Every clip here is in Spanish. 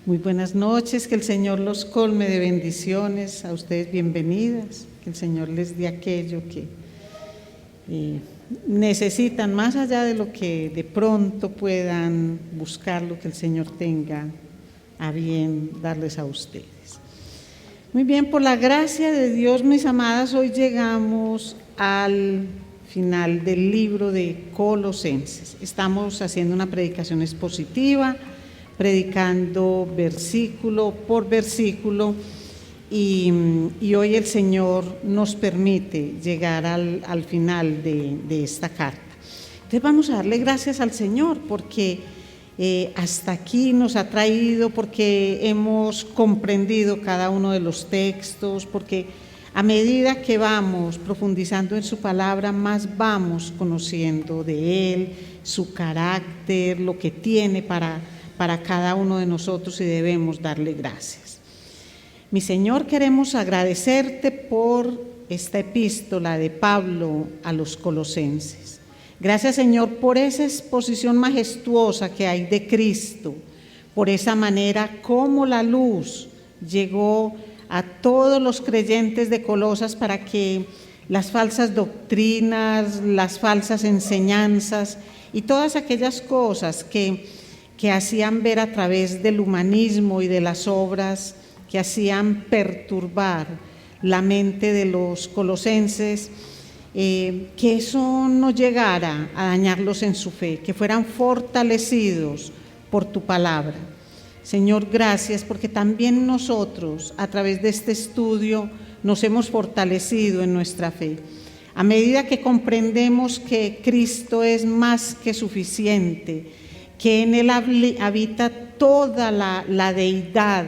Muy buenas noches, que el Señor los colme de bendiciones, a ustedes bienvenidas, que el Señor les dé aquello que necesitan, más allá de lo que de pronto puedan buscar, lo que el Señor tenga a bien darles a ustedes. Muy bien, por la gracia de Dios, mis amadas, hoy llegamos al final del libro de Colosenses. Estamos haciendo una predicación expositiva, predicando versículo por versículo, y hoy el Señor nos permite llegar al final de esta carta. Entonces vamos a darle gracias al Señor porque hasta aquí nos ha traído, porque hemos comprendido cada uno de los textos, porque a medida que vamos profundizando en su palabra, más vamos conociendo de Él, su carácter, lo que tiene para cada uno de nosotros, y debemos darle gracias. Mi Señor, queremos agradecerte por esta epístola de Pablo a los colosenses. Gracias, Señor, por esa exposición majestuosa que hay de Cristo, por esa manera como la luz llegó a todos los creyentes de Colosas para que las falsas doctrinas, las falsas enseñanzas y todas aquellas cosas que hacían ver a través del humanismo y de las obras, que hacían perturbar la mente de los colosenses, que eso no llegara a dañarlos en su fe, que fueran fortalecidos por tu palabra. Señor, gracias, porque también nosotros a través de este estudio nos hemos fortalecido en nuestra fe. A medida que comprendemos que Cristo es más que suficiente, que en Él habita toda la deidad,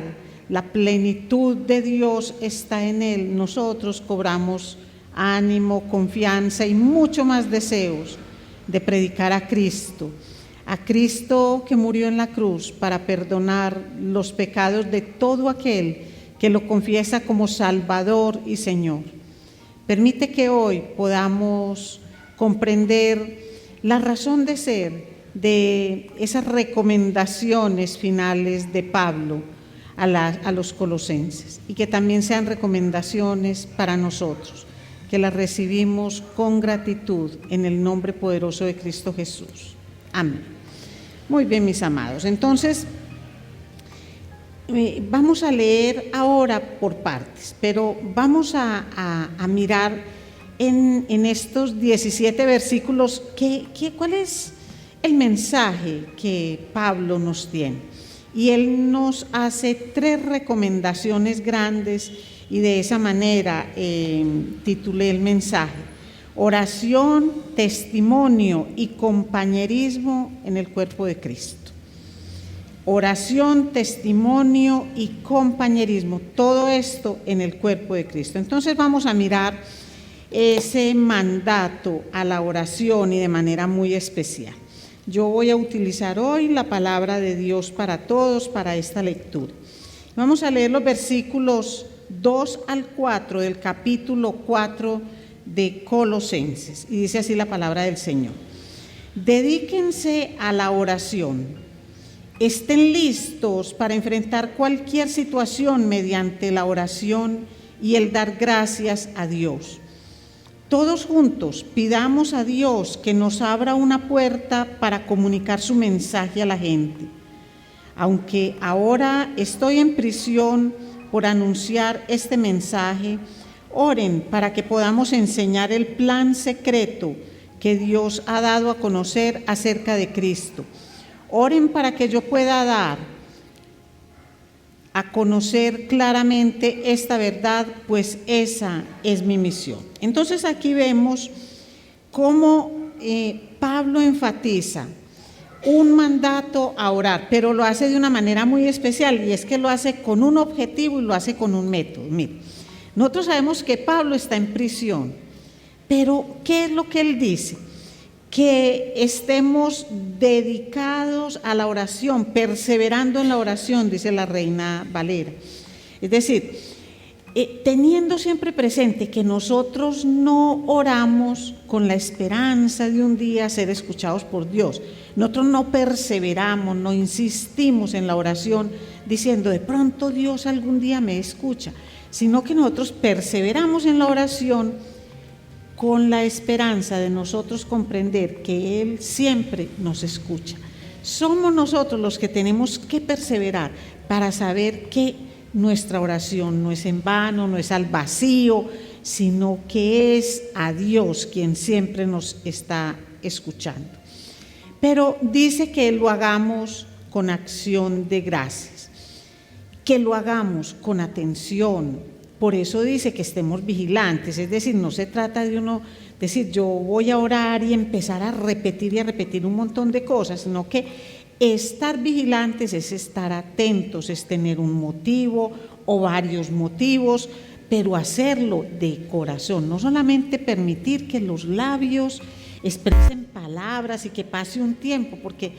la plenitud de Dios está en Él, nosotros cobramos ánimo, confianza y mucho más deseos de predicar a Cristo que murió en la cruz para perdonar los pecados de todo aquel que lo confiesa como Salvador y Señor. Permite que hoy podamos comprender la razón de ser de esas recomendaciones finales de Pablo a los colosenses, y que también sean recomendaciones para nosotros, que las recibimos con gratitud en el nombre poderoso de Cristo Jesús. Amén. Muy bien, mis amados. Entonces, vamos a leer ahora por partes, pero vamos a mirar en estos 17 versículos cuál es el mensaje que Pablo nos tiene. Y él nos hace 3 recomendaciones grandes, y de esa manera titulé el mensaje: oración, testimonio y compañerismo en el cuerpo de Cristo. Oración, testimonio y compañerismo, todo esto en el cuerpo de Cristo. Entonces vamos a mirar ese mandato a la oración, y de manera muy especial. Yo voy a utilizar hoy la palabra de Dios para todos para esta lectura. Vamos a leer los versículos 2 al 4 del capítulo 4 de Colosenses, y dice así la palabra del Señor: dedíquense a la oración, estén listos para enfrentar cualquier situación mediante la oración y el dar gracias a Dios. Todos juntos pidamos a Dios que nos abra una puerta para comunicar su mensaje a la gente. Aunque ahora estoy en prisión por anunciar este mensaje, oren para que podamos enseñar el plan secreto que Dios ha dado a conocer acerca de Cristo. Oren para que yo pueda dar a conocer claramente esta verdad, pues esa es mi misión. Entonces aquí vemos cómo Pablo enfatiza un mandato a orar, pero lo hace de una manera muy especial, y es que lo hace con un objetivo y lo hace con un método. Mire, nosotros sabemos que Pablo está en prisión, pero ¿qué es lo que él dice? Que estemos dedicados a la oración, perseverando en la oración, dice la Reina Valera. Es decir, teniendo siempre presente que nosotros no oramos con la esperanza de un día ser escuchados por Dios. Nosotros no perseveramos, no insistimos en la oración diciendo de pronto Dios algún día me escucha, sino que nosotros perseveramos en la oración con la esperanza de nosotros comprender que Él siempre nos escucha. Somos nosotros los que tenemos que perseverar para saber que nuestra oración no es en vano, no es al vacío, sino que es a Dios quien siempre nos está escuchando. Pero dice que lo hagamos con acción de gracias, que lo hagamos con atención. Por eso dice que estemos vigilantes, es decir, no se trata de uno decir yo voy a orar y empezar a repetir un montón de cosas, sino que estar vigilantes es estar atentos, es tener un motivo o varios motivos, pero hacerlo de corazón, no solamente permitir que los labios expresen palabras y que pase un tiempo, porque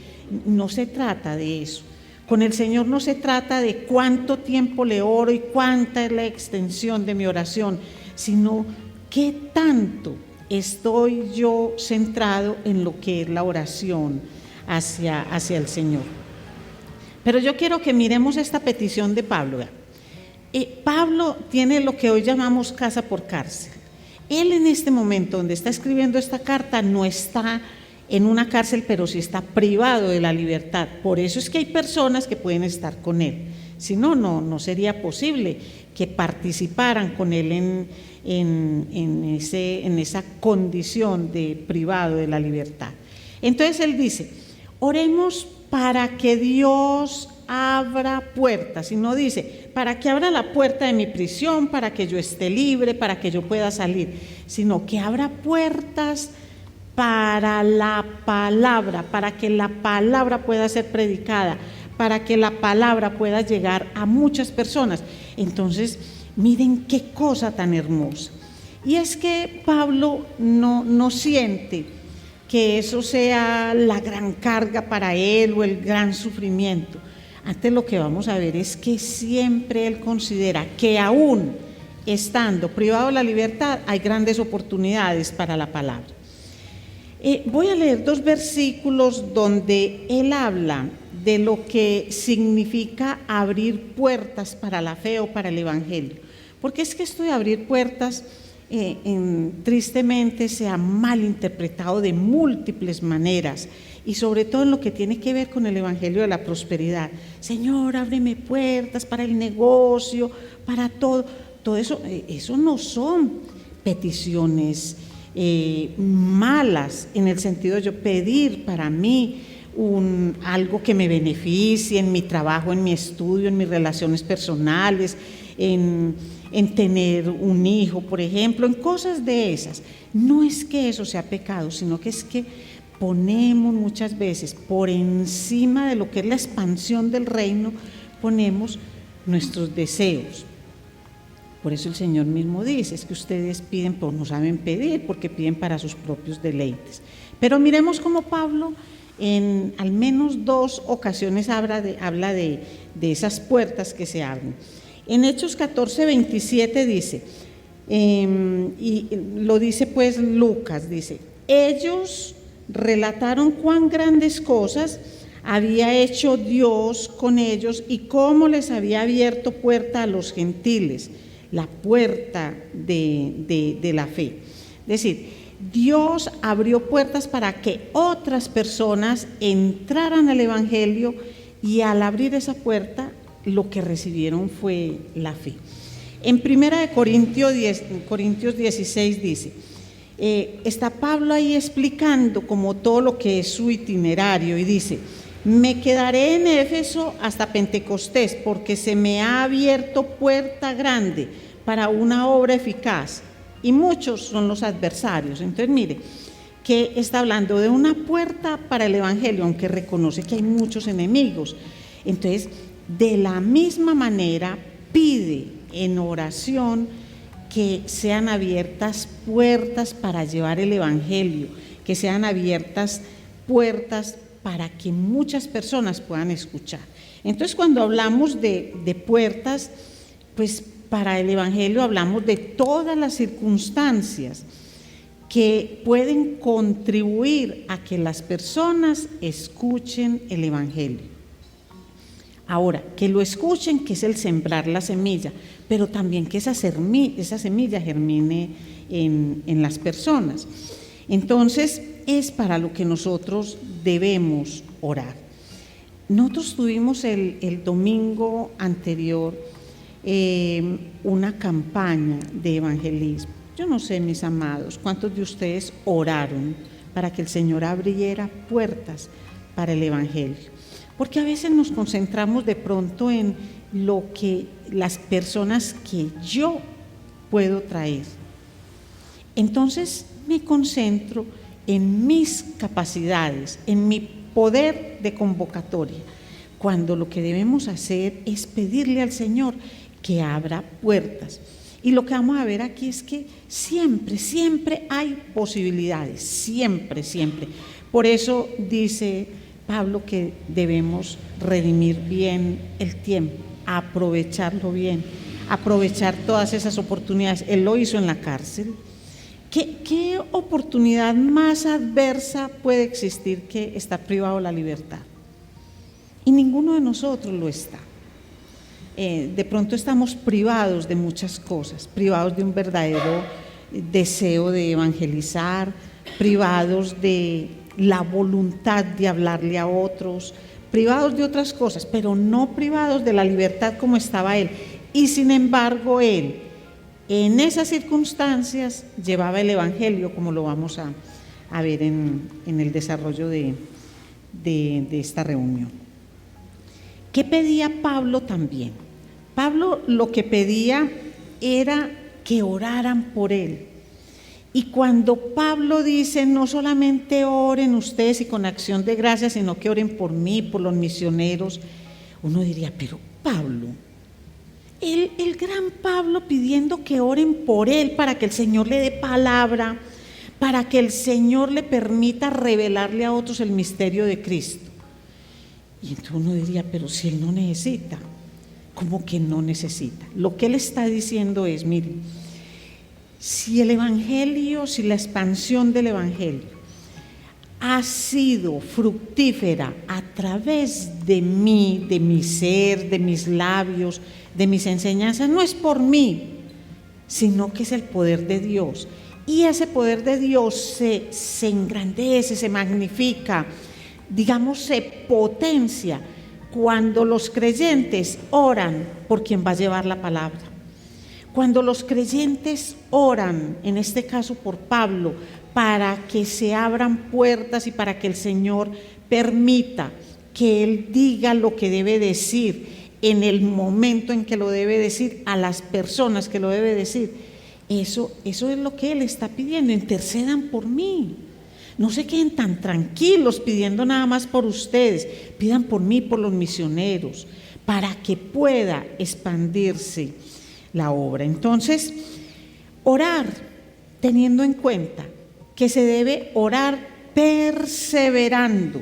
no se trata de eso. Con el Señor no se trata de cuánto tiempo le oro y cuánta es la extensión de mi oración, sino qué tanto estoy yo centrado en lo que es la oración hacia el Señor. Pero yo quiero que miremos esta petición de Pablo. Pablo tiene lo que hoy llamamos casa por cárcel. Él en este momento donde está escribiendo esta carta no está en una cárcel, pero sí está privado de la libertad. Por eso es que hay personas que pueden estar con él. Si no, no sería posible que participaran con él en esa condición de privado de la libertad. Entonces él dice, oremos para que Dios abra puertas, y no dice para que abra la puerta de mi prisión, para que yo esté libre, para que yo pueda salir, sino que abra puertas para la palabra, para que la palabra pueda ser predicada, para que la palabra pueda llegar a muchas personas. Entonces, miren qué cosa tan hermosa. Y es que Pablo no siente que eso sea la gran carga para él o el gran sufrimiento. Antes lo que vamos a ver es que siempre él considera que aún estando privado de la libertad hay grandes oportunidades para la palabra. Voy a leer 2 versículos donde él habla de lo que significa abrir puertas para la fe o para el evangelio, porque es que esto de abrir puertas tristemente se ha malinterpretado de múltiples maneras, y sobre todo en lo que tiene que ver con el evangelio de la prosperidad. Señor, ábreme puertas para el negocio, para todo eso. Eso no son peticiones malas, en el sentido de yo pedir para mí algo que me beneficie en mi trabajo, en mi estudio, en mis relaciones personales, en tener un hijo, por ejemplo, en cosas de esas. No es que eso sea pecado, sino que es que ponemos muchas veces por encima de lo que es la expansión del reino, ponemos nuestros deseos. Por eso el Señor mismo dice, es que ustedes piden, pero no saben pedir, porque piden para sus propios deleites. Pero miremos cómo Pablo en al menos 2 ocasiones habla de esas puertas que se abren. En Hechos 14:27 dice, y lo dice pues Lucas, dice, ellos relataron cuán grandes cosas había hecho Dios con ellos y cómo les había abierto puerta a los gentiles, la puerta de la fe. Es decir, Dios abrió puertas para que otras personas entraran al evangelio, y al abrir esa puerta lo que recibieron fue la fe. En 1 Corintios 16 dice, está Pablo ahí explicando como todo lo que es su itinerario, y dice, me quedaré en Éfeso hasta Pentecostés, porque se me ha abierto puerta grande para una obra eficaz, y muchos son los adversarios. Entonces mire, que está hablando de una puerta para el evangelio, aunque reconoce que hay muchos enemigos. Entonces, de la misma manera, pide en oración que sean abiertas puertas para llevar el evangelio, que sean abiertas puertas para que muchas personas puedan escuchar. Entonces, cuando hablamos de puertas, pues para el Evangelio hablamos de todas las circunstancias que pueden contribuir a que las personas escuchen el Evangelio. Ahora, que lo escuchen, que es el sembrar la semilla, pero también que esa semilla germine en las personas. Entonces, es para lo que nosotros debemos orar. Nosotros tuvimos el domingo anterior una campaña de evangelismo. Yo no sé, mis amados, cuántos de ustedes oraron para que el Señor abriera puertas para el Evangelio. Porque a veces nos concentramos de pronto en lo que las personas que yo puedo traer. Entonces me concentro en mis capacidades, en mi poder de convocatoria, cuando lo que debemos hacer es pedirle al Señor que abra puertas. Y lo que vamos a ver aquí es que siempre hay posibilidades, siempre. Por eso dice Pablo que debemos redimir bien el tiempo, aprovecharlo bien, aprovechar todas esas oportunidades. Él lo hizo en la cárcel. ¿Qué oportunidad más adversa puede existir que estar privado de la libertad? Y ninguno de nosotros lo está. De pronto estamos privados de muchas cosas, privados de un verdadero deseo de evangelizar, privados de la voluntad de hablarle a otros, privados de otras cosas, pero no privados de la libertad como estaba él. Y sin embargo, él, en esas circunstancias, llevaba el Evangelio, como lo vamos a ver en el desarrollo de esta reunión. ¿Qué pedía Pablo también? Pablo lo que pedía era que oraran por él. Y cuando Pablo dice, no solamente oren ustedes y con acción de gracias, sino que oren por mí, por los misioneros, uno diría, pero Pablo, el gran Pablo pidiendo que oren por él para que el Señor le dé palabra, para que el Señor le permita revelarle a otros el misterio de Cristo. Y entonces uno diría, pero si él no necesita, ¿cómo que no necesita? Lo que él está diciendo es, miren, si el Evangelio, si la expansión del Evangelio ha sido fructífera a través de mí, de mi ser, de mis labios, de mis enseñanzas, no es por mí, sino que es el poder de Dios. Y ese poder de Dios se engrandece, se magnifica, digamos, se potencia cuando los creyentes oran por quien va a llevar la palabra. Cuando los creyentes oran, en este caso por Pablo, para que se abran puertas y para que el Señor permita que él diga lo que debe decir en el momento en que lo debe decir a las personas que lo debe decir, eso es lo que él está pidiendo. Intercedan por mí. No se queden tan tranquilos pidiendo nada más por ustedes, pidan por mí, por los misioneros, para que pueda expandirse la obra. Entonces, orar teniendo en cuenta que se debe orar perseverando,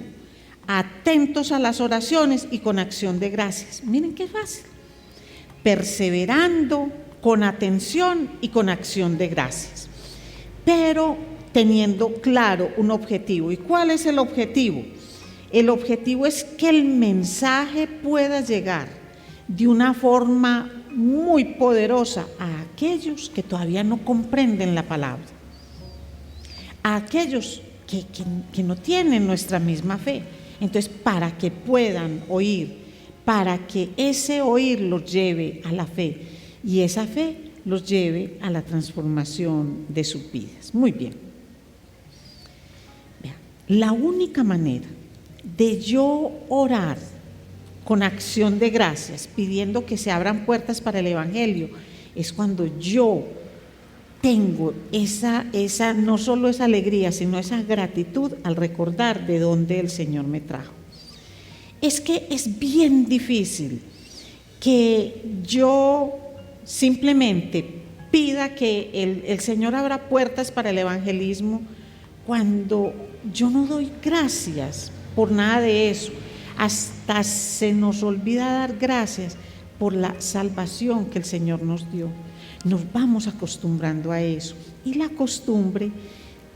atentos a las oraciones y con acción de gracias. Miren qué fácil. Perseverando, con atención y con acción de gracias. Pero teniendo claro un objetivo. ¿Y cuál es el objetivo? El objetivo es que el mensaje pueda llegar de una forma muy poderosa a aquellos que todavía no comprenden la palabra, a aquellos que no tienen nuestra misma fe. Entonces, para que puedan oír, para que ese oír los lleve a la fe y esa fe los lleve a la transformación de sus vidas. Muy bien. Vean, la única manera de yo orar con acción de gracias, pidiendo que se abran puertas para el Evangelio, es cuando yo tengo esa no solo esa alegría, sino esa gratitud al recordar de dónde el Señor me trajo. Es que es bien difícil que yo simplemente pida que el Señor abra puertas para el evangelismo cuando yo no doy gracias por nada de eso. Hasta se nos olvida dar gracias por la salvación que el Señor nos dio. Nos vamos acostumbrando a eso. Y la costumbre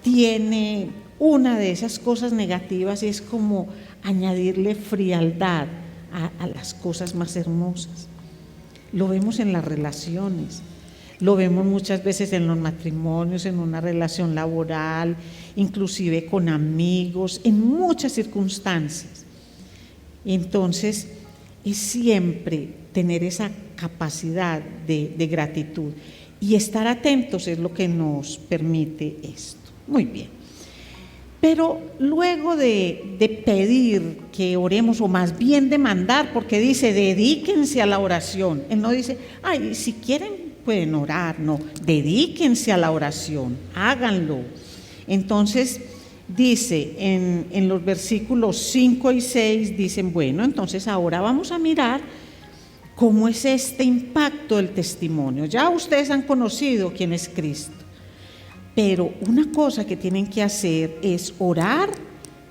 tiene una de esas cosas negativas y es como añadirle frialdad a las cosas más hermosas. Lo vemos en las relaciones, lo vemos muchas veces en los matrimonios, en una relación laboral, inclusive con amigos, en muchas circunstancias. Entonces, es siempre tener esa capacidad de gratitud y estar atentos es lo que nos permite esto. Muy bien. Pero luego de pedir que oremos, o más bien de mandar, porque dice, dedíquense a la oración. Él no dice, ay, si quieren pueden orar, no, dedíquense a la oración, háganlo. Entonces, dice en los versículos 5 y 6, dicen, bueno, entonces ahora vamos a mirar cómo es este impacto del testimonio. Ya ustedes han conocido quién es Cristo. Pero una cosa que tienen que hacer es orar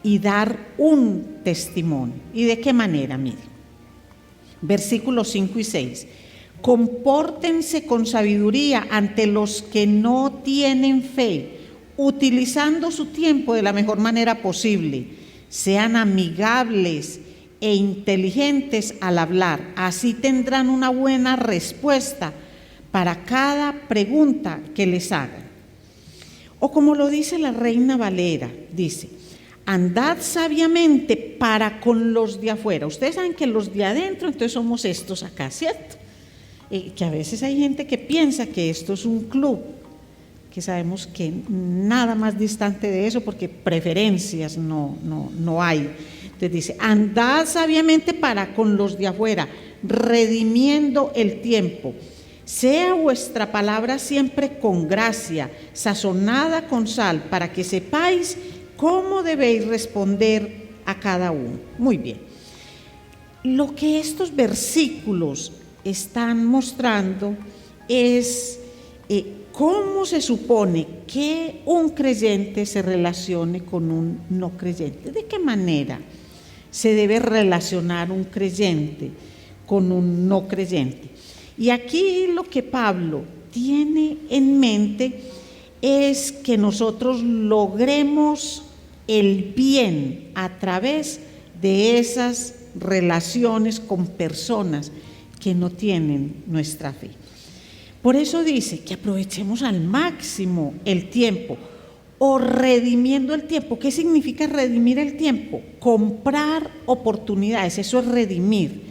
y dar un testimonio. ¿Y de qué manera? Miren, versículos 5 y 6. Compórtense con sabiduría ante los que no tienen fe, utilizando su tiempo de la mejor manera posible. Sean amigables e inteligentes al hablar. Así tendrán una buena respuesta para cada pregunta que les hagan. O como lo dice la Reina Valera, dice, andad sabiamente para con los de afuera. Ustedes saben que los de adentro, entonces somos estos acá, ¿cierto? Que a veces hay gente que piensa que esto es un club, que sabemos que nada más distante de eso, porque preferencias no hay. Entonces dice, andad sabiamente para con los de afuera, redimiendo el tiempo. Sea vuestra palabra siempre con gracia, sazonada con sal, para que sepáis cómo debéis responder a cada uno. Muy bien. Lo que estos versículos están mostrando es cómo se supone que un creyente se relacione con un no creyente. ¿De qué manera se debe relacionar un creyente con un no creyente? Y aquí lo que Pablo tiene en mente es que nosotros logremos el bien a través de esas relaciones con personas que no tienen nuestra fe. Por eso dice que aprovechemos al máximo el tiempo o redimiendo el tiempo. ¿Qué significa redimir el tiempo? Comprar oportunidades, eso es redimir.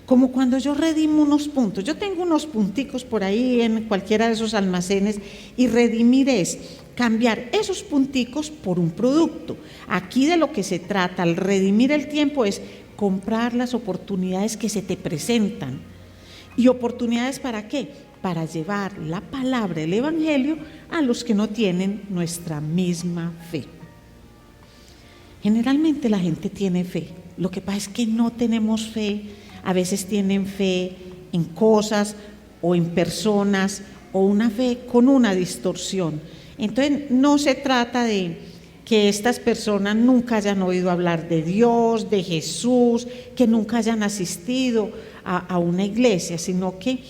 Como cuando yo redimo unos puntos, yo tengo unos punticos por ahí en cualquiera de esos almacenes y redimir es cambiar esos punticos por un producto. Aquí de lo que se trata al redimir el tiempo es comprar las oportunidades que se te presentan. ¿Y oportunidades para qué? Para llevar la palabra, el evangelio a los que no tienen nuestra misma fe. Generalmente la gente tiene fe, lo que pasa es que no tenemos fe. A veces tienen fe en cosas o en personas o una fe con una distorsión. Entonces no se trata de que estas personas nunca hayan oído hablar de Dios, de Jesús, que nunca hayan asistido a una iglesia, sino que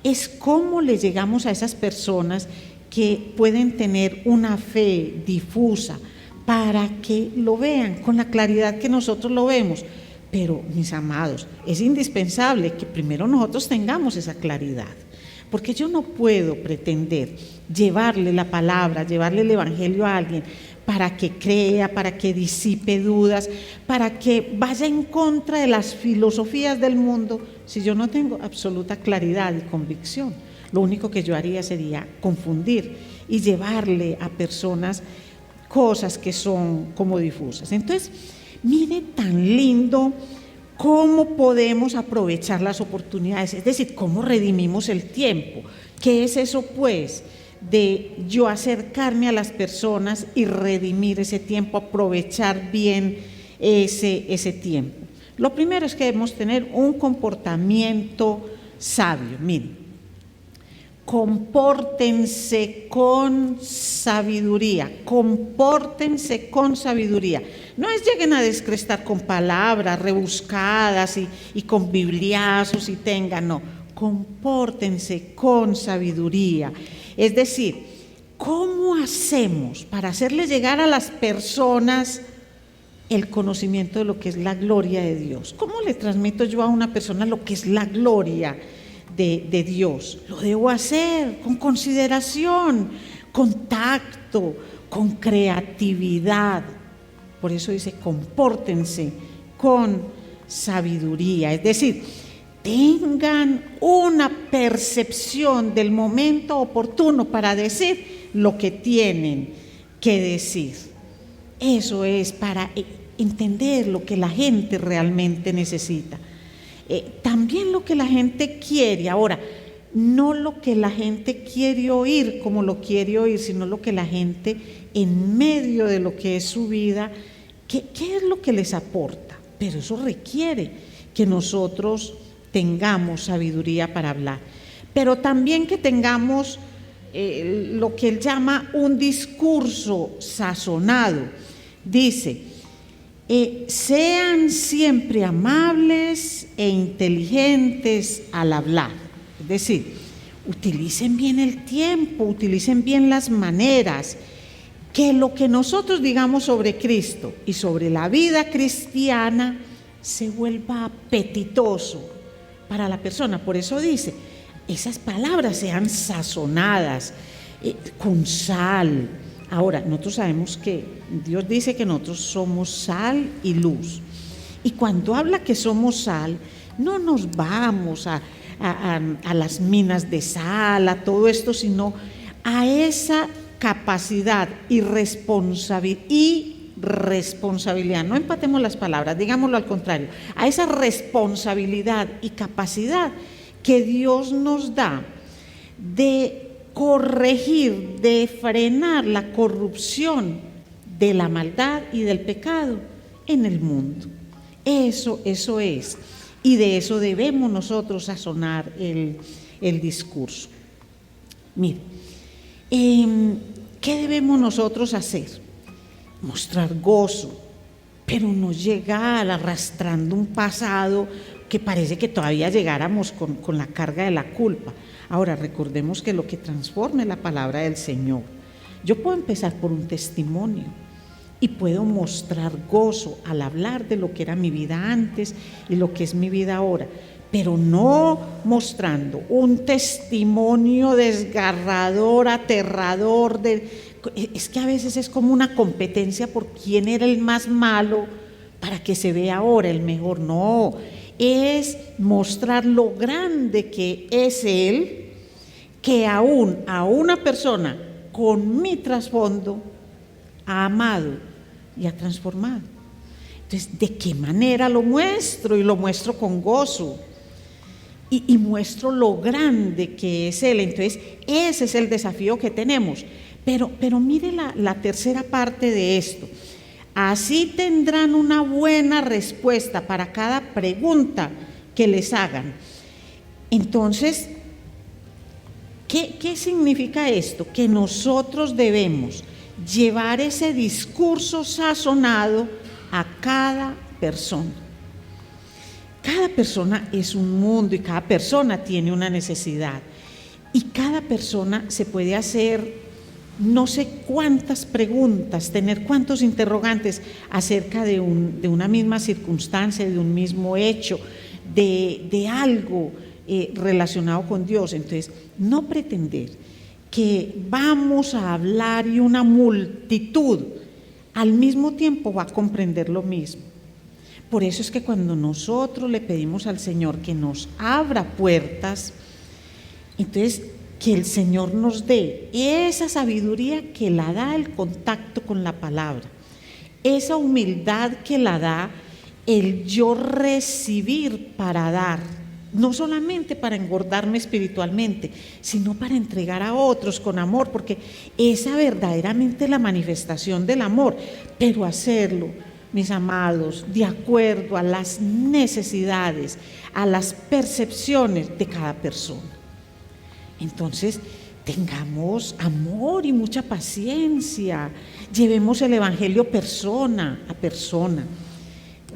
es cómo le llegamos a esas personas que pueden tener una fe difusa para que lo vean con la claridad que nosotros lo vemos. Pero, mis amados, es indispensable que primero nosotros tengamos esa claridad, porque yo no puedo pretender llevarle la palabra, llevarle el evangelio a alguien para que crea, para que disipe dudas, para que vaya en contra de las filosofías del mundo, si yo no tengo absoluta claridad y convicción. Lo único que yo haría sería confundir y llevarle a personas cosas que son como difusas. Entonces, mire tan lindo cómo podemos aprovechar las oportunidades, es decir, cómo redimimos el tiempo. ¿Qué es eso, pues? De yo acercarme a las personas y redimir ese tiempo, aprovechar bien ese tiempo. Lo primero es que debemos tener un comportamiento sabio. Miren, compórtense con sabiduría, compórtense con sabiduría. No es lleguen a descrestar con palabras rebuscadas y con bibliazos y tengan, no, compórtense con sabiduría. Es decir, ¿cómo hacemos para hacerle llegar a las personas el conocimiento de lo que es la gloria de Dios? ¿Cómo le transmito yo a una persona lo que es la gloria de Dios? Lo debo hacer con consideración, con tacto, con creatividad. Por eso dice, compórtense con sabiduría. Es decir, tengan una percepción del momento oportuno para decir lo que tienen que decir. Eso es para entender lo que la gente realmente necesita. También lo que la gente quiere. Ahora, no lo que la gente quiere oír como lo quiere oír, sino lo que la gente en medio de lo que es su vida, ¿qué es lo que les aporta? Pero eso requiere que nosotros tengamos sabiduría para hablar, pero también que tengamos lo que él llama un discurso sazonado. Dice, sean siempre amables e inteligentes al hablar. Es decir, utilicen bien el tiempo, utilicen bien las maneras, que lo que nosotros digamos sobre Cristo y sobre la vida cristiana se vuelva apetitoso para la persona. Por eso dice, esas palabras sean sazonadas con sal. Ahora, nosotros sabemos que Dios dice que nosotros somos sal y luz. Y cuando habla que somos sal, no nos vamos a las minas de sal, a todo esto, sino a esa capacidad y responsabilidad. No empatemos las palabras, digámoslo al contrario, a esa responsabilidad y capacidad que Dios nos da de corregir, de frenar la corrupción de la maldad y del pecado en el mundo. Eso es, y de eso debemos nosotros sazonar el discurso. Mire, ¿qué debemos nosotros hacer? Mostrar gozo, pero no llegar arrastrando un pasado que parece que todavía llegáramos con la carga de la culpa. Ahora, recordemos que lo que transforma es la palabra del Señor. Yo puedo empezar por un testimonio y puedo mostrar gozo al hablar de lo que era mi vida antes y lo que es mi vida ahora, pero no mostrando un testimonio desgarrador, aterrador. Es que a veces es como una competencia por quién era el más malo para que se vea ahora el mejor. No, es mostrar lo grande que es Él, que aún a una persona con mi trasfondo ha amado y ha transformado. Entonces, ¿de qué manera lo muestro? Y lo muestro con gozo y muestro lo grande que es Él. Entonces, ese es el desafío que tenemos. Pero mire la tercera parte de esto. Así tendrán una buena respuesta para cada pregunta que les hagan. Entonces, ¿qué significa esto? Que nosotros debemos llevar ese discurso sazonado a cada persona. Cada persona es un mundo y cada persona tiene una necesidad. Y cada persona se puede hacer no sé cuántas preguntas, tener cuántos interrogantes acerca de una misma circunstancia, de un mismo hecho, de algo relacionado con Dios. Entonces, no pretender que vamos a hablar y una multitud al mismo tiempo va a comprender lo mismo. Por eso es que cuando nosotros le pedimos al Señor que nos abra puertas, entonces que el Señor nos dé esa sabiduría que la da el contacto con la palabra, esa humildad que la da el yo recibir para dar, no solamente para engordarme espiritualmente, sino para entregar a otros con amor, porque esa verdaderamente es la manifestación del amor, pero hacerlo, mis amados, de acuerdo a las necesidades, a las percepciones de cada persona. Entonces, tengamos amor y mucha paciencia, llevemos el evangelio persona a persona.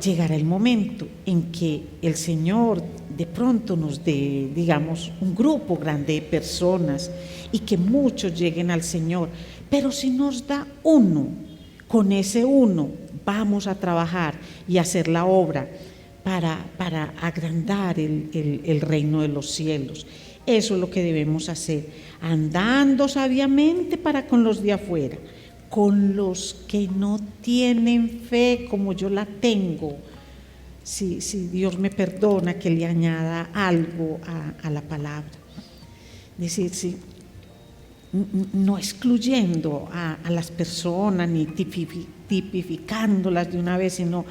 Llegará el momento en que el Señor de pronto nos dé, digamos, un grupo grande de personas y que muchos lleguen al Señor. Pero si nos da uno, con ese uno vamos a trabajar y hacer la obra para agrandar el reino de los cielos. Eso es lo que debemos hacer, andando sabiamente para con los de afuera, con los que no tienen fe como yo la tengo. Si Dios me perdona que le añada algo a la palabra. Decir, sí, no excluyendo a las personas ni tipificándolas de una vez, sino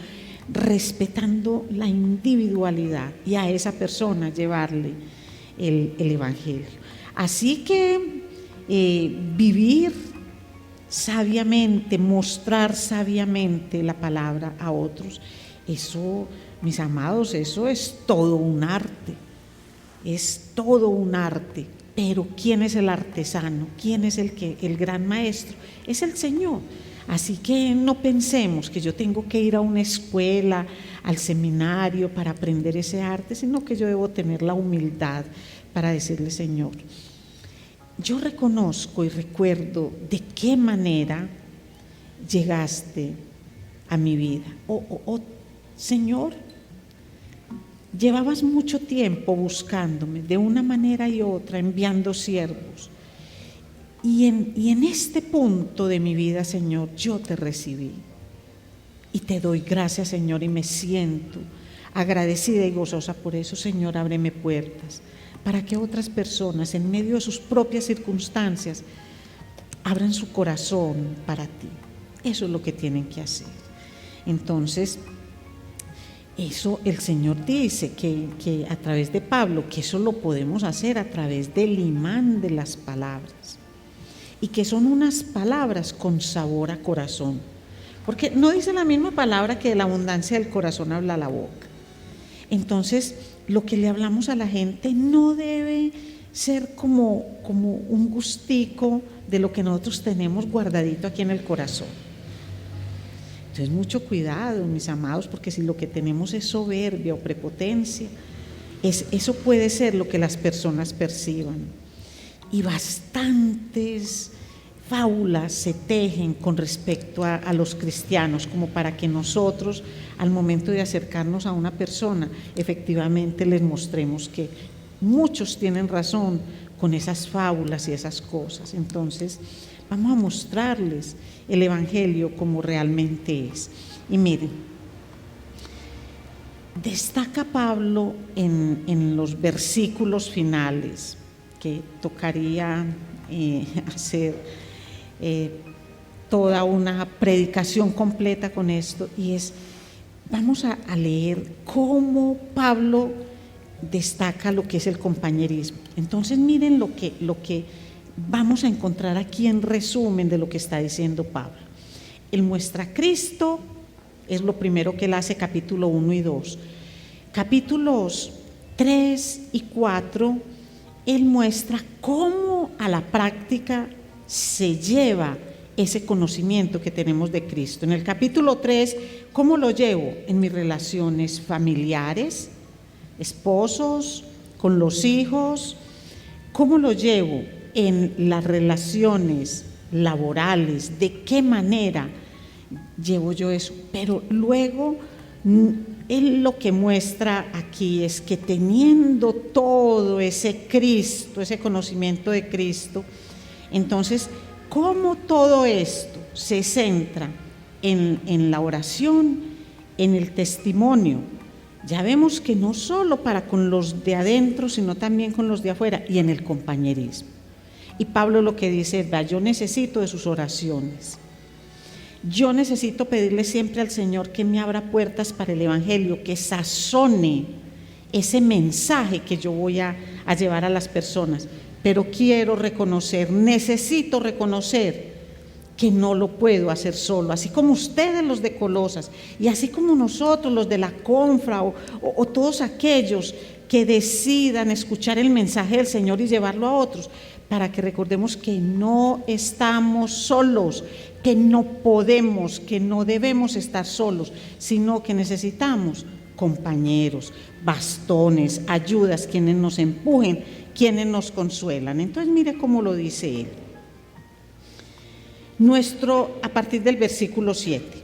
respetando la individualidad y a esa persona llevarle el evangelio. Así que vivir sabiamente, mostrar sabiamente la palabra a otros, eso, mis amados, eso es todo un arte, es todo un arte. Pero ¿quién es el artesano? ¿Quién es el gran maestro? Es el Señor. Así que no pensemos que yo tengo que ir a una escuela, al seminario para aprender ese arte, sino que yo debo tener la humildad para decirle, Señor, yo reconozco y recuerdo de qué manera llegaste a mi vida. Señor, llevabas mucho tiempo buscándome de una manera y otra, enviando siervos. Y en este punto de mi vida, Señor, yo te recibí. Y te doy gracias, Señor, y me siento agradecida y gozosa por eso. Señor, ábreme puertas para que otras personas, en medio de sus propias circunstancias, abran su corazón para ti. Eso es lo que tienen que hacer. Entonces, eso el Señor dice que a través de Pablo, que eso lo podemos hacer a través del imán de las palabras, y que son unas palabras con sabor a corazón, porque no dice la misma palabra que de la abundancia del corazón habla la boca. Entonces, lo que le hablamos a la gente no debe ser como un gustico de lo que nosotros tenemos guardadito aquí en el corazón. Entonces, mucho cuidado, mis amados, porque si lo que tenemos es soberbia o prepotencia, eso puede ser lo que las personas perciban. Y bastantes fábulas se tejen con respecto a los cristianos, como para que nosotros, al momento de acercarnos a una persona, efectivamente les mostremos que muchos tienen razón con esas fábulas y esas cosas. Entonces, vamos a mostrarles el evangelio como realmente es. Y miren, destaca Pablo en los versículos finales, que tocaría hacer toda una predicación completa con esto, y vamos a leer cómo Pablo destaca lo que es el compañerismo. Entonces miren lo que vamos a encontrar aquí en resumen de lo que está diciendo Pablo. Él muestra a Cristo, es lo primero que él hace, capítulo 1 y 2. Capítulos 3 y 4, él muestra cómo a la práctica se lleva ese conocimiento que tenemos de Cristo. En el capítulo 3, ¿cómo lo llevo? En mis relaciones familiares, esposos, con los hijos. ¿Cómo lo llevo en las relaciones laborales? ¿De qué manera llevo yo eso? Pero luego él lo que muestra aquí es que teniendo todo ese Cristo, ese conocimiento de Cristo, entonces, ¿cómo todo esto se centra en la oración, en el testimonio? Ya vemos que no solo para con los de adentro, sino también con los de afuera, y en el compañerismo. Y Pablo lo que dice es, yo necesito de sus oraciones. Yo necesito pedirle siempre al Señor que me abra puertas para el evangelio, que sazone ese mensaje que yo voy a llevar a las personas. Pero quiero reconocer, necesito reconocer que no lo puedo hacer solo, así como ustedes los de Colosas y así como nosotros los de la Confra o todos aquellos que decidan escuchar el mensaje del Señor y llevarlo a otros, para que recordemos que no estamos solos, que no podemos, que no debemos estar solos, sino que necesitamos compañeros, bastones, ayudas, quienes nos empujen, quienes nos consuelan. Entonces mire cómo lo dice él. A partir del versículo 7.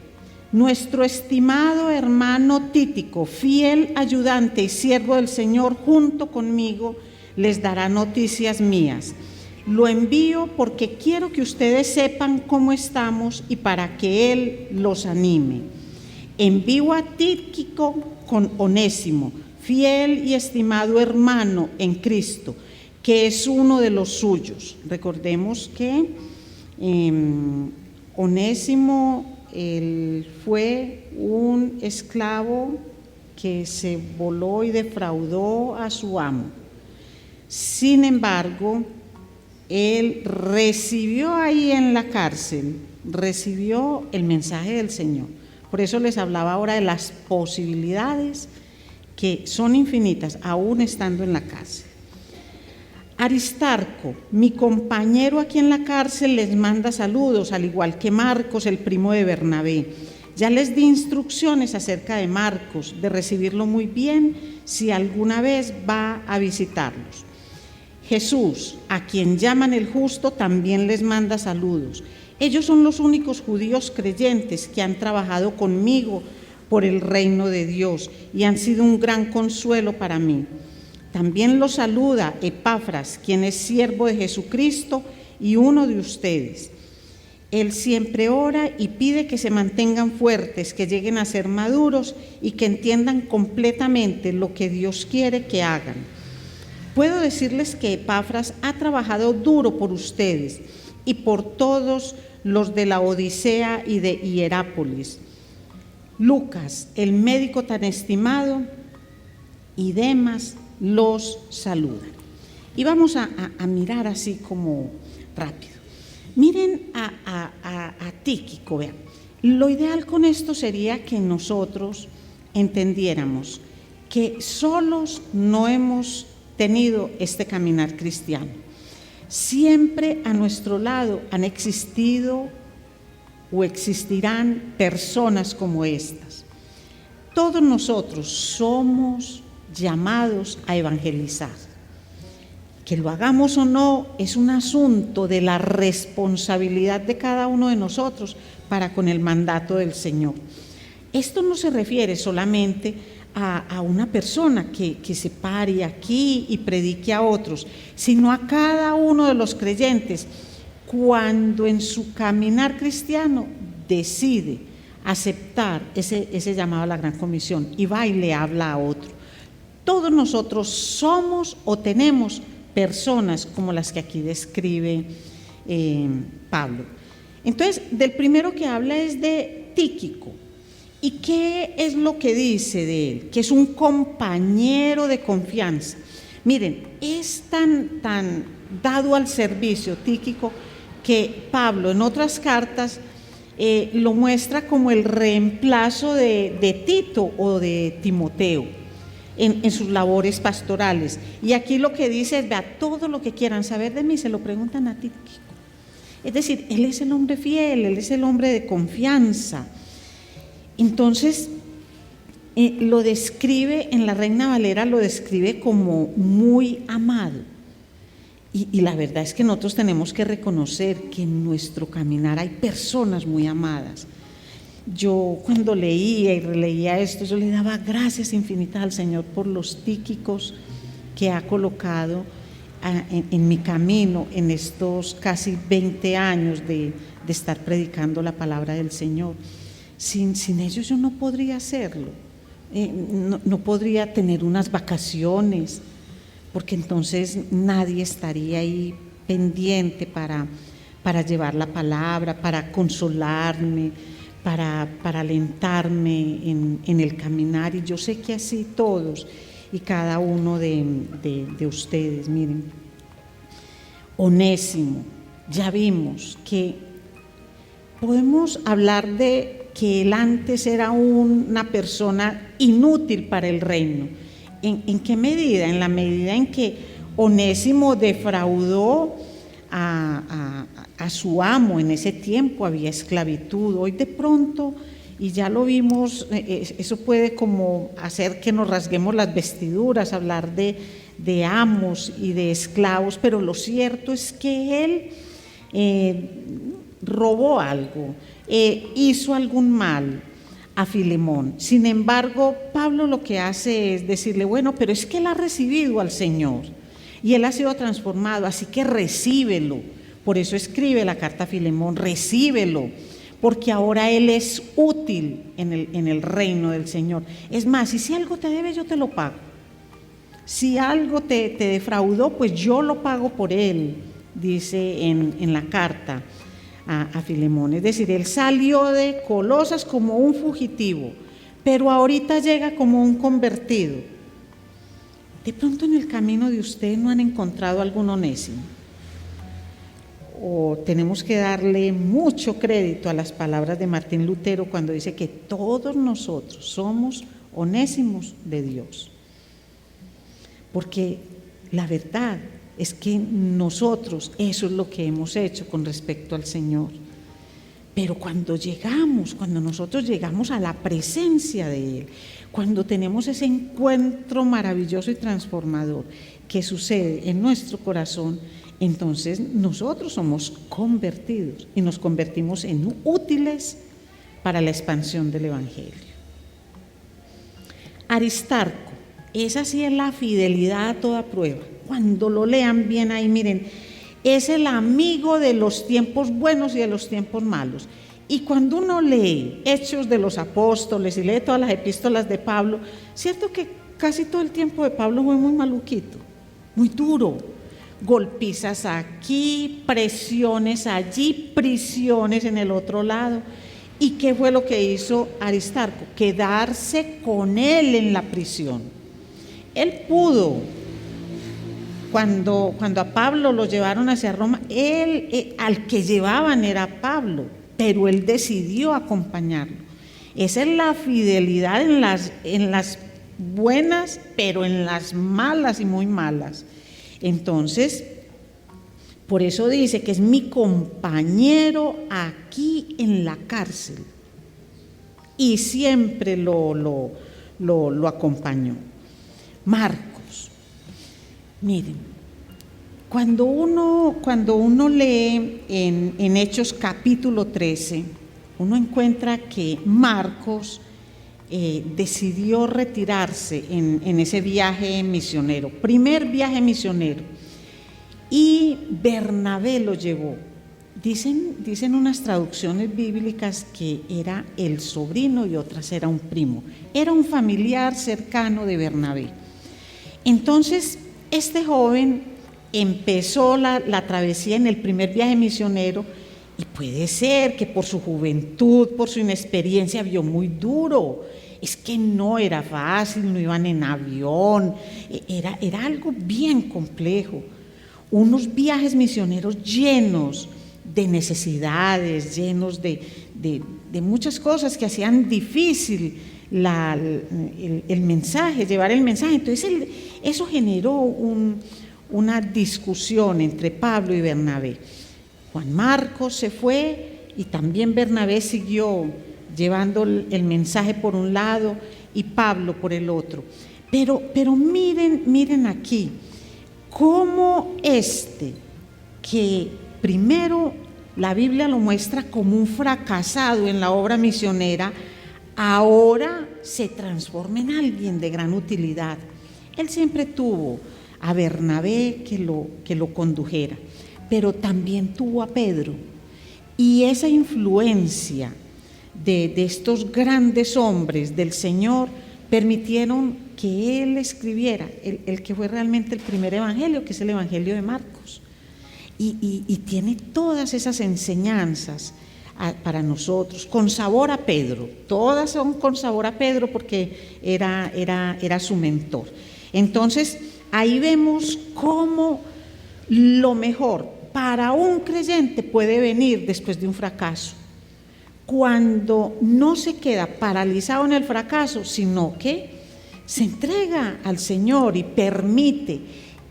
Nuestro estimado hermano Tíquico, fiel ayudante y siervo del Señor, junto conmigo, les dará noticias mías. Lo envío porque quiero que ustedes sepan cómo estamos y para que Él los anime. Envío a Tíquico con Onésimo, fiel y estimado hermano en Cristo, que es uno de los suyos. Recordemos que Onésimo él fue un esclavo que se voló y defraudó a su amo. Sin embargo, él recibió ahí en la cárcel, recibió el mensaje del Señor. Por eso les hablaba ahora de las posibilidades que son infinitas, aún estando en la cárcel. Aristarco, mi compañero aquí en la cárcel, les manda saludos, al igual que Marcos, el primo de Bernabé. Ya les di instrucciones acerca de Marcos, de recibirlo muy bien si alguna vez va a visitarlos. Jesús, a quien llaman el justo, también les manda saludos. Ellos son los únicos judíos creyentes que han trabajado conmigo por el reino de Dios y han sido un gran consuelo para mí. También los saluda Epafras, quien es siervo de Jesucristo y uno de ustedes. Él siempre ora y pide que se mantengan fuertes, que lleguen a ser maduros y que entiendan completamente lo que Dios quiere que hagan. Puedo decirles que Epafras ha trabajado duro por ustedes y por todos los de la Odisea y de Hierápolis. Lucas, el médico tan estimado, y Demas los saludan. Y vamos a mirar así como rápido. Miren a Tíquico, vean. Lo ideal con esto sería que nosotros entendiéramos que solos no hemos tenido este caminar cristiano. Siempre a nuestro lado han existido o existirán personas como estas. Todos nosotros somos llamados a evangelizar. Que lo hagamos o no es un asunto de la responsabilidad de cada uno de nosotros para con el mandato del Señor. Esto no se refiere solamente a una persona que se pare aquí y predique a otros, sino a cada uno de los creyentes cuando en su caminar cristiano decide aceptar ese llamado a la gran comisión y va y le habla a otro. Todos nosotros somos o tenemos personas como las que aquí describe Pablo. Entonces, del primero que habla es de Tíquico. ¿Y qué es lo que dice de él? Que es un compañero de confianza. Miren, es tan dado al servicio Tíquico que Pablo en otras cartas lo muestra como el reemplazo de Tito o de Timoteo en sus labores pastorales. Y aquí lo que dice es: vea, todo lo que quieran saber de mí se lo preguntan a Tíquico. Es decir, él es el hombre fiel, él es el hombre de confianza. Entonces, lo describe, en la Reina Valera lo describe como muy amado. Y la verdad es que nosotros tenemos que reconocer que en nuestro caminar hay personas muy amadas. Yo cuando leía y releía esto, yo le daba gracias infinitas al Señor por los Tíquicos que ha colocado en mi camino en estos casi 20 años de estar predicando la palabra del Señor. Sin ellos yo no podría hacerlo, no podría tener unas vacaciones, porque entonces nadie estaría ahí pendiente para llevar la palabra, para consolarme, para alentarme en el caminar. Y yo sé que así todos y cada uno de ustedes. Miren, Onésimo, ya vimos que podemos hablar de que él antes era una persona inútil para el reino. ¿En qué medida? En la medida en que Onésimo defraudó a su amo. En ese tiempo había esclavitud. Hoy de pronto, y ya lo vimos, eso puede como hacer que nos rasguemos las vestiduras, hablar de amos y de esclavos, pero lo cierto es que él robó algo, hizo algún mal a Filemón. Sin embargo, Pablo lo que hace es decirle, bueno, pero es que él ha recibido al Señor y él ha sido transformado, así que recíbelo. Por eso escribe la carta a Filemón, recíbelo, porque ahora él es útil en el reino del Señor. Es más, y si algo te debe, yo te lo pago. Si algo te defraudó, pues yo lo pago por él, dice en la carta a Filemón. Es decir, él salió de Colosas como un fugitivo, pero ahorita llega como un convertido. De pronto en el camino de usted no han encontrado algún Onésimo. O tenemos que darle mucho crédito a las palabras de Martín Lutero cuando dice que todos nosotros somos onésimos de Dios. Porque la verdad es que nosotros eso es lo que hemos hecho con respecto al Señor. Pero cuando nosotros llegamos a la presencia de Él, cuando tenemos ese encuentro maravilloso y transformador que sucede en nuestro corazón, entonces nosotros somos convertidos y nos convertimos en útiles para la expansión del Evangelio. Aristarco, esa sí es la fidelidad a toda prueba. Cuando lo lean bien ahí, miren, es el amigo de los tiempos buenos y de los tiempos malos. Y cuando uno lee Hechos de los Apóstoles y lee todas las epístolas de Pablo, cierto que casi todo el tiempo de Pablo fue muy maluquito, muy duro. Golpizas aquí, presiones allí, prisiones en el otro lado. ¿Y qué fue lo que hizo Aristarco? Quedarse con él en la prisión. Él pudo, cuando a Pablo lo llevaron hacia Roma, al que llevaban era Pablo, pero él decidió acompañarlo. Esa es la fidelidad en las buenas, pero en las malas y muy malas. Entonces, por eso dice que es mi compañero aquí en la cárcel y siempre lo acompañó. Marcos, miren, cuando uno lee en Hechos capítulo 13, uno encuentra que Marcos decidió retirarse en ese viaje misionero, primer viaje misionero, y Bernabé lo llevó. Dicen unas traducciones bíblicas que era el sobrino y otras era un primo, era un familiar cercano de Bernabé. Entonces este joven empezó la travesía en el primer viaje misionero y puede ser que por su juventud, por su inexperiencia, vio muy duro. Es que no era fácil, no iban en avión, era algo bien complejo. Unos viajes misioneros llenos de necesidades, llenos de muchas cosas que hacían difícil el mensaje, llevar el mensaje. Entonces eso generó una discusión entre Pablo y Bernabé. Juan Marcos se fue y también Bernabé siguió llevando el mensaje por un lado y Pablo por el otro. Pero miren aquí, cómo que primero la Biblia lo muestra como un fracasado en la obra misionera, ahora se transforma en alguien de gran utilidad. Él siempre tuvo a Bernabé que lo condujera, pero también tuvo a Pedro, y esa influencia de estos grandes hombres del Señor permitieron que él escribiera el que fue realmente el primer evangelio, que es el Evangelio de Marcos, y tiene todas esas enseñanzas para nosotros, con sabor a Pedro. Todas son con sabor a Pedro porque era su mentor. Entonces ahí vemos cómo lo mejor para un creyente puede venir después de un fracaso, cuando no se queda paralizado en el fracaso, sino que se entrega al Señor y permite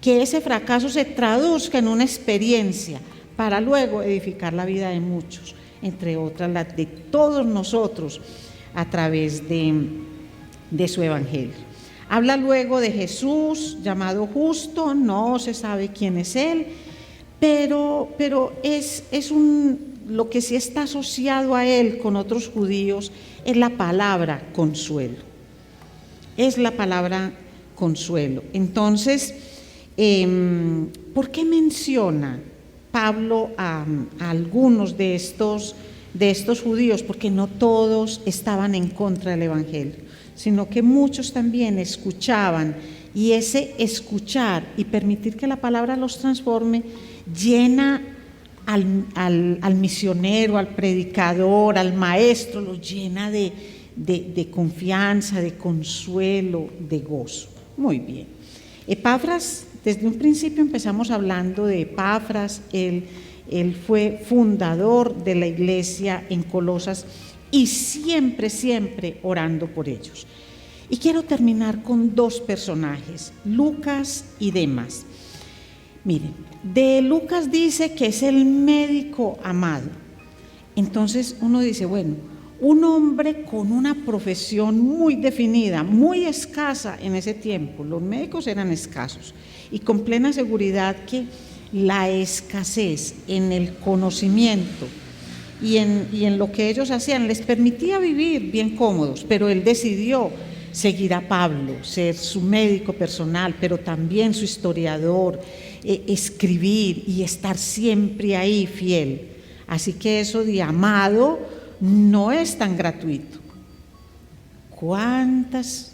que ese fracaso se traduzca en una experiencia para luego edificar la vida de muchos, entre otras la de todos nosotros a través de su evangelio. Habla luego de Jesús llamado justo, no se sabe quién es él, pero lo que sí está asociado a él con otros judíos es la palabra consuelo. Es la palabra consuelo. Entonces, ¿por qué menciona Pablo a algunos de estos judíos? Porque no todos estaban en contra del evangelio, sino que muchos también escuchaban, y ese escuchar y permitir que la palabra los transforme llena al misionero, al predicador, al maestro, lo llena de confianza, de consuelo, de gozo. Muy bien. Epafras, desde un principio empezamos hablando de Epafras. Él fue fundador de la iglesia en Colosas y siempre orando por ellos. Y quiero terminar con dos personajes, Lucas y Demas. Miren, de Lucas dice que es el médico amado. Entonces uno dice, bueno, un hombre con una profesión muy definida, muy escasa en ese tiempo, los médicos eran escasos, y con plena seguridad que la escasez en el conocimiento y en lo que ellos hacían les permitía vivir bien cómodos, pero él decidió seguir a Pablo, ser su médico personal, pero también su historiador, escribir y estar siempre ahí fiel. Así que eso de amado no es tan gratuito. ¿Cuántos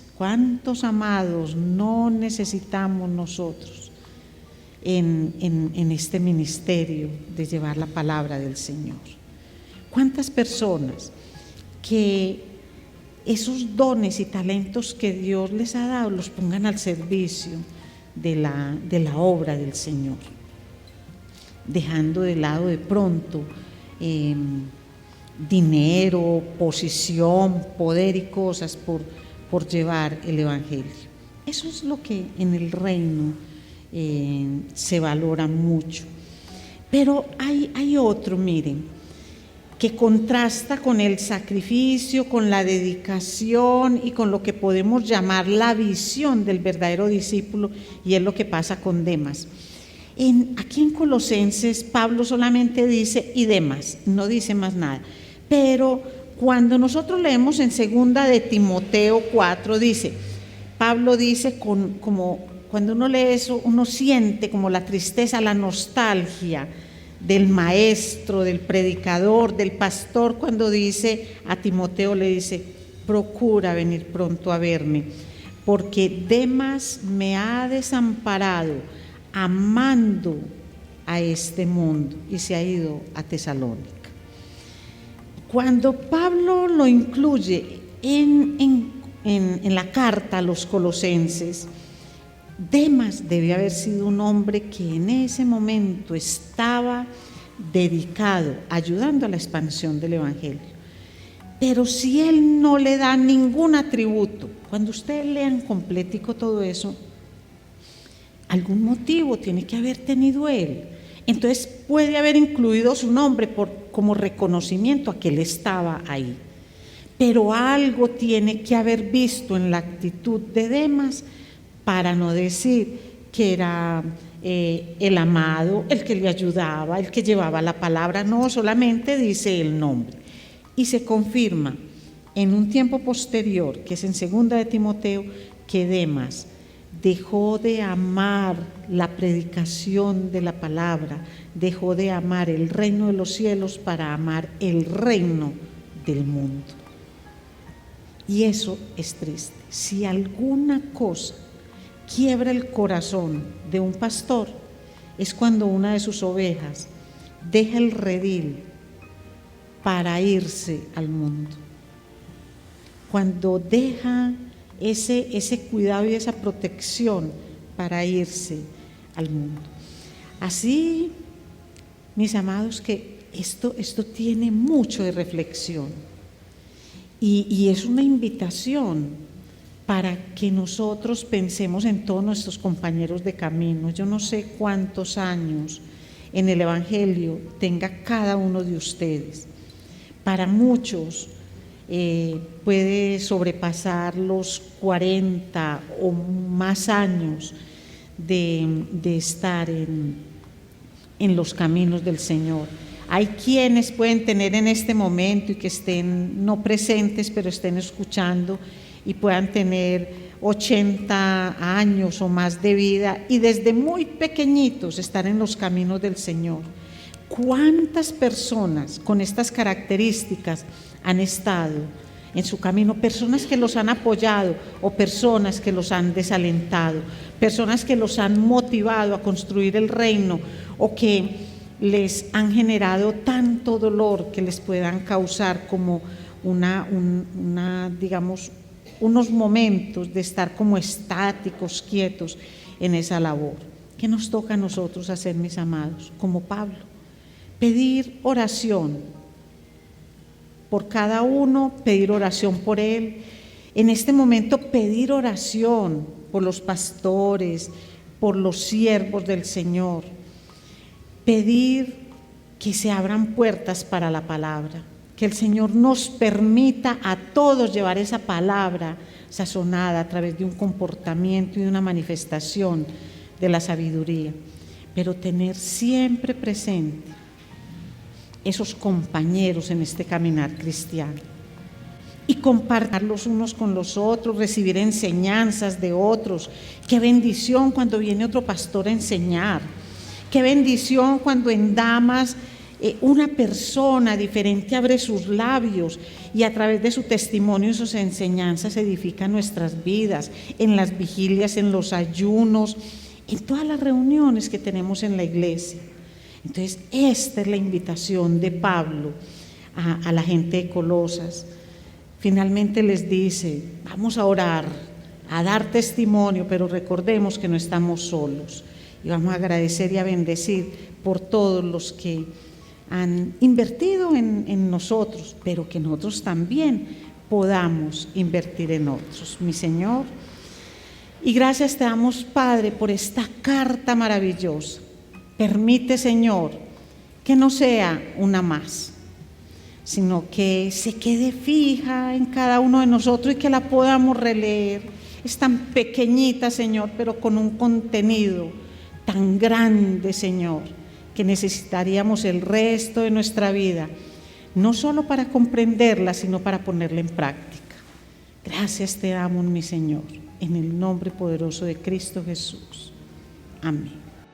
amados no necesitamos nosotros en este ministerio de llevar la palabra del Señor? ¿Cuántas personas que esos dones y talentos que Dios les ha dado los pongan al servicio de la obra del Señor, dejando de lado de pronto dinero, posición, poder y cosas por llevar el evangelio? Eso es lo que en el reino se valora mucho. Pero hay otro, miren, que contrasta con el sacrificio, con la dedicación y con lo que podemos llamar la visión del verdadero discípulo, y es lo que pasa con Demas. Aquí en Colosenses Pablo solamente dice y Demas, no dice más nada, pero cuando nosotros leemos en 2 de Timoteo 4, Pablo dice como cuando uno lee eso, uno siente como la tristeza, la nostalgia del maestro, del predicador, del pastor, cuando dice a Timoteo, le dice: procura venir pronto a verme, porque Demas me ha desamparado amando a este mundo, y se ha ido a Tesalónica. Cuando Pablo lo incluye en la carta a los colosenses, Demas debía haber sido un hombre que en ese momento estaba dedicado, ayudando a la expansión del evangelio. Pero si él no le da ningún atributo, cuando ustedes lean completico todo eso, algún motivo tiene que haber tenido él. Entonces puede haber incluido su nombre como reconocimiento a que él estaba ahí. Pero algo tiene que haber visto en la actitud de Demas para no decir que era el amado, el que le ayudaba, el que llevaba la palabra. No, solamente dice el nombre. Y se confirma en un tiempo posterior, que es en 2 de Timoteo, que Demas dejó de amar la predicación de la palabra, dejó de amar el reino de los cielos para amar el reino del mundo. Y eso es triste. Si alguna cosa quiebra el corazón de un pastor, es cuando una de sus ovejas deja el redil para irse al mundo. Cuando deja ese cuidado y esa protección para irse al mundo. Así, mis amados, que esto tiene mucho de reflexión y es una invitación para que nosotros pensemos en todos nuestros compañeros de camino. Yo no sé cuántos años en el Evangelio tenga cada uno de ustedes. Para muchos puede sobrepasar los 40 o más años de estar en los caminos del Señor. Hay quienes pueden tener en este momento y que estén no presentes, pero estén escuchando y puedan tener 80 años o más de vida y desde muy pequeñitos estar en los caminos del Señor. ¿Cuántas personas con estas características han estado en su camino? Personas que los han apoyado o personas que los han desalentado, personas que los han motivado a construir el reino o que les han generado tanto dolor que les puedan causar como digamos, unos momentos de estar como estáticos, quietos en esa labor. ¿Qué nos toca a nosotros hacer, mis amados? Como Pablo, pedir oración por cada uno, pedir oración por él. En este momento pedir oración por los pastores, por los siervos del Señor. Pedir que se abran puertas para la palabra, que el Señor nos permita a todos llevar esa palabra sazonada a través de un comportamiento y de una manifestación de la sabiduría, pero tener siempre presente esos compañeros en este caminar cristiano y compartir los unos con los otros, recibir enseñanzas de otros. Qué bendición cuando viene otro pastor a enseñar. Qué bendición cuando en Damas una persona diferente abre sus labios y a través de su testimonio y sus enseñanzas edifica nuestras vidas, en las vigilias, en los ayunos, en todas las reuniones que tenemos en la iglesia. Entonces, esta es la invitación de Pablo a la gente de Colosas. Finalmente les dice, vamos a orar, a dar testimonio, pero recordemos que no estamos solos. Y vamos a agradecer y a bendecir por todos los que han invertido en nosotros, pero que nosotros también podamos invertir en otros. Mi Señor, y gracias te damos, Padre, por esta carta maravillosa. Permite, Señor, que no sea una más, sino que se quede fija en cada uno de nosotros y que la podamos releer. Es tan pequeñita, Señor, pero con un contenido tan grande, Señor, que necesitaríamos el resto de nuestra vida, no solo para comprenderla, sino para ponerla en práctica. Gracias te damos, mi Señor, en el nombre poderoso de Cristo Jesús. Amén.